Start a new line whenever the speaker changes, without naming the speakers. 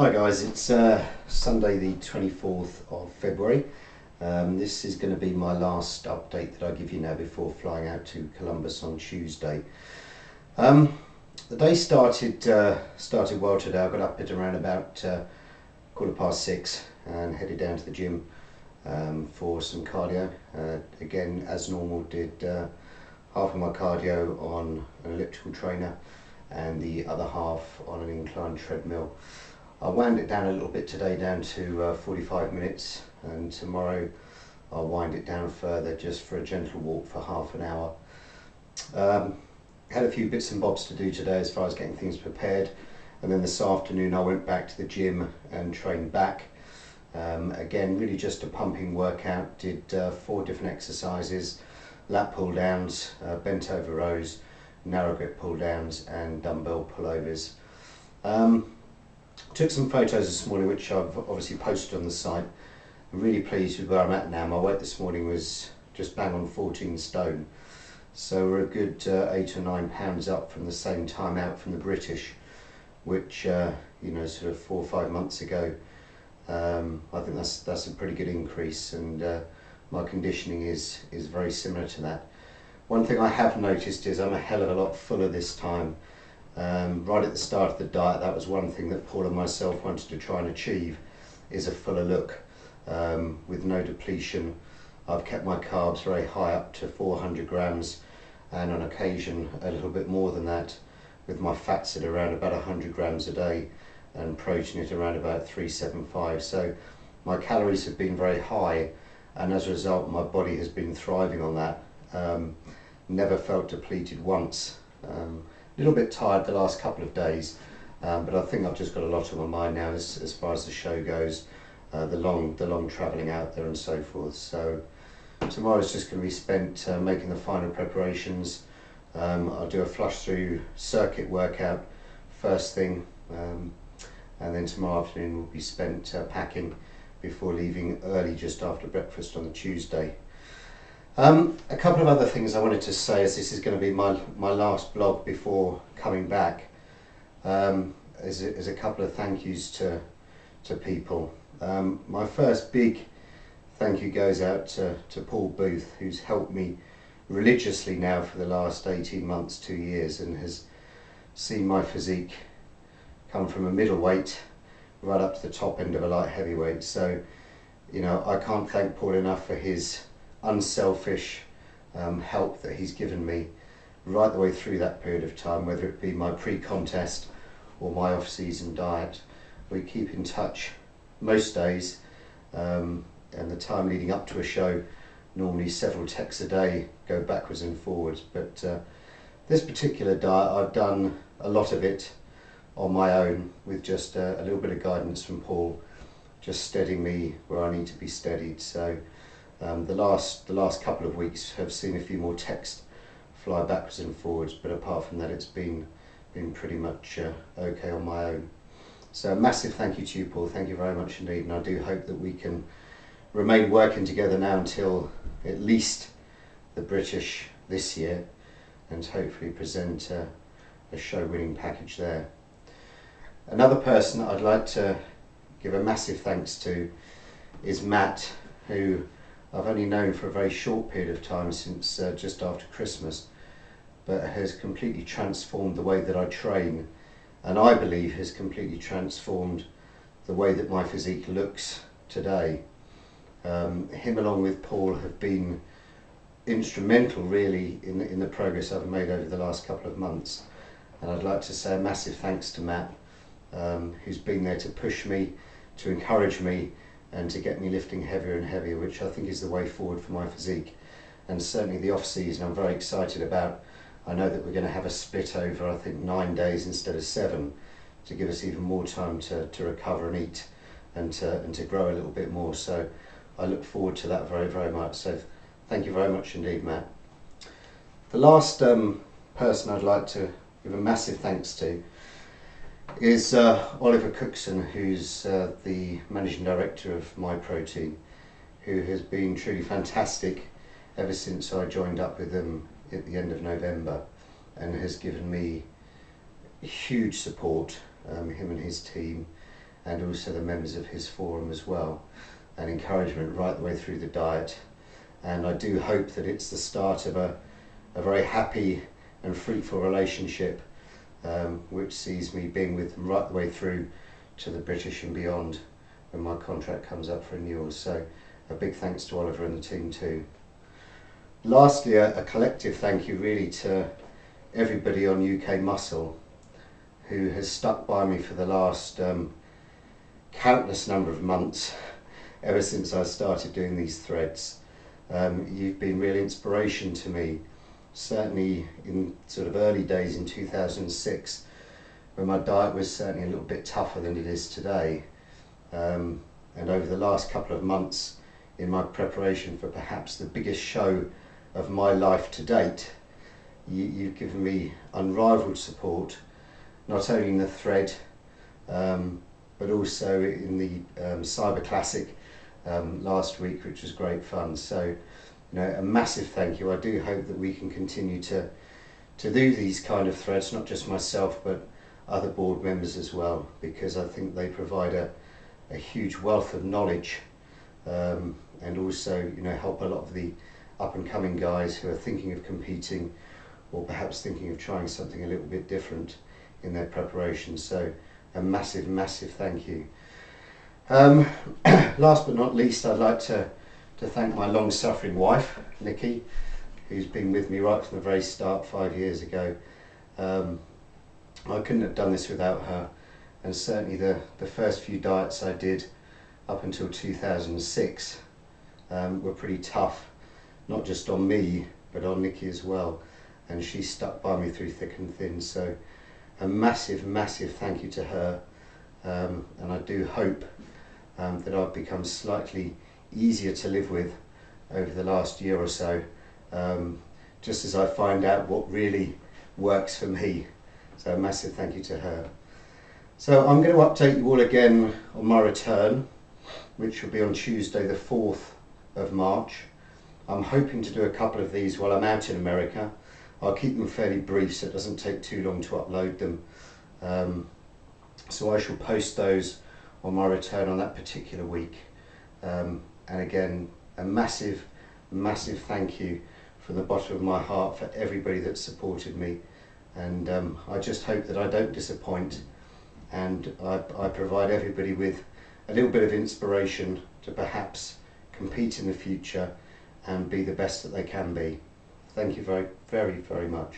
Hi guys, it's Sunday the 24th of February. This is going to be my last update that I give you now before flying out to Columbus on Tuesday. The day started well today. I got up at around about 6:15 and headed down to the gym for some cardio. Again, as normal, did half of my cardio on an elliptical trainer and the other half on an inclined treadmill. I wound it down a little bit today, down to 45 minutes, and tomorrow I'll wind it down further just for a gentle walk for half an hour. Had a few bits and bobs to do today as far as getting things prepared, and then this afternoon I went back to the gym and trained back. Again, really just a pumping workout. Did 4 different exercises: lat pull downs, bent over rows, narrow grip pull downs and dumbbell pullovers. Took some photos this morning which I've obviously posted on the site. I'm really pleased with where I'm at now. My weight this morning was just bang on 14 stone, so we're a good 8 or 9 pounds up from the same time out from the British, which sort of 4 or 5 months ago. I think that's a pretty good increase, and my conditioning is very similar to that. One thing I have noticed is I'm a hell of a lot fuller this time. Right at the start of the diet, that was one thing that Paul and myself wanted to try and achieve, is a fuller look with no depletion. I've kept my carbs very high, up to 400 grams, and on occasion a little bit more than that, with my fats at around about 100 grams a day and protein at around about 375. So my calories have been very high, and as a result my body has been thriving on that. Never felt depleted once. A little bit tired the last couple of days, but I think I've just got a lot on my mind now as far as the show goes, the long travelling out there and so forth. So tomorrow's just going to be spent making the final preparations. I'll do a flush through circuit workout first thing, and then tomorrow afternoon will be spent packing before leaving early just after breakfast on the Tuesday. A couple of other things I wanted to say, as this is going to be my last blog before coming back, is a couple of thank yous to people. My first big thank you goes out to Paul Booth, who's helped me religiously now for the last 18 months, 2 years, and has seen my physique come from a middleweight right up to the top end of a light heavyweight. So, I can't thank Paul enough for his unselfish help that he's given me right the way through that period of time, whether it be my pre-contest or my off-season diet. We keep in touch most days, and the time leading up to a show, normally several texts a day go backwards and forwards. But this particular diet, I've done a lot of it on my own with just a little bit of guidance from Paul, just steadying me where I need to be steadied. So the last couple of weeks have seen a few more texts fly backwards and forwards, but apart from that it's been pretty much okay on my own. So a massive thank you to you, Paul. Thank you very much indeed, and I do hope that we can remain working together now until at least the British this year, and hopefully present a show-winning package there. Another person I'd like to give a massive thanks to is Matt, who I've only known for a very short period of time, since just after Christmas, but has completely transformed the way that I train, and I believe has completely transformed the way that my physique looks today. Him along with Paul have been instrumental really in the progress I've made over the last couple of months, and I'd like to say a massive thanks to Matt, who's been there to push me, to encourage me, and to get me lifting heavier and heavier, which I think is the way forward for my physique. And certainly the off season I'm very excited about. I know that we're going to have a split over, I think, 9 days instead of 7, to give us even more time to recover and eat, and to grow a little bit more. So I look forward to that very, very much. So thank you very much indeed, Matt. The last person I'd like to give a massive thanks to is Oliver Cookson, who's the managing director of MyProtein, who has been truly fantastic ever since I joined up with them at the end of November, and has given me huge support, him and his team, and also the members of his forum as well, and encouragement right the way through the diet. And I do hope that it's the start of a very happy and fruitful relationship, which sees me being with them right the way through to the British and beyond when my contract comes up for renewal. So a big thanks to Oliver and the team too. Lastly, a collective thank you really to everybody on UK Muscle who has stuck by me for the last countless number of months ever since I started doing these threads. You've been real inspiration to me, certainly in sort of early days in 2006 when my diet was certainly a little bit tougher than it is today, and over the last couple of months in my preparation for perhaps the biggest show of my life to date. You've given me unrivaled support, not only in the thread but also in the Cyber Classic last week, which was great fun. So, a massive thank you. I do hope that we can continue to do these kind of threads, not just myself but other board members as well, because I think they provide a huge wealth of knowledge, and also help a lot of the up and coming guys who are thinking of competing or perhaps thinking of trying something a little bit different in their preparation. So a massive thank you. Last but not least, I'd like to thank my long-suffering wife, Nikki, who's been with me right from the very start 5 years ago. I couldn't have done this without her, and certainly the first few diets I did up until 2006 were pretty tough, not just on me but on Nikki as well, and she stuck by me through thick and thin. So a massive thank you to her, and I do hope that I've become slightly easier to live with over the last year or so, just as I find out what really works for me. So a massive thank you to her. So I'm going to update you all again on my return, which will be on Tuesday the 4th of March. I'm hoping to do a couple of these while I'm out in America. I'll keep them fairly brief so it doesn't take too long to upload them. So I shall post those on my return on that particular week. And again, a massive thank you from the bottom of my heart for everybody that supported me. And I just hope that I don't disappoint, and I provide everybody with a little bit of inspiration to perhaps compete in the future and be the best that they can be. Thank you very much.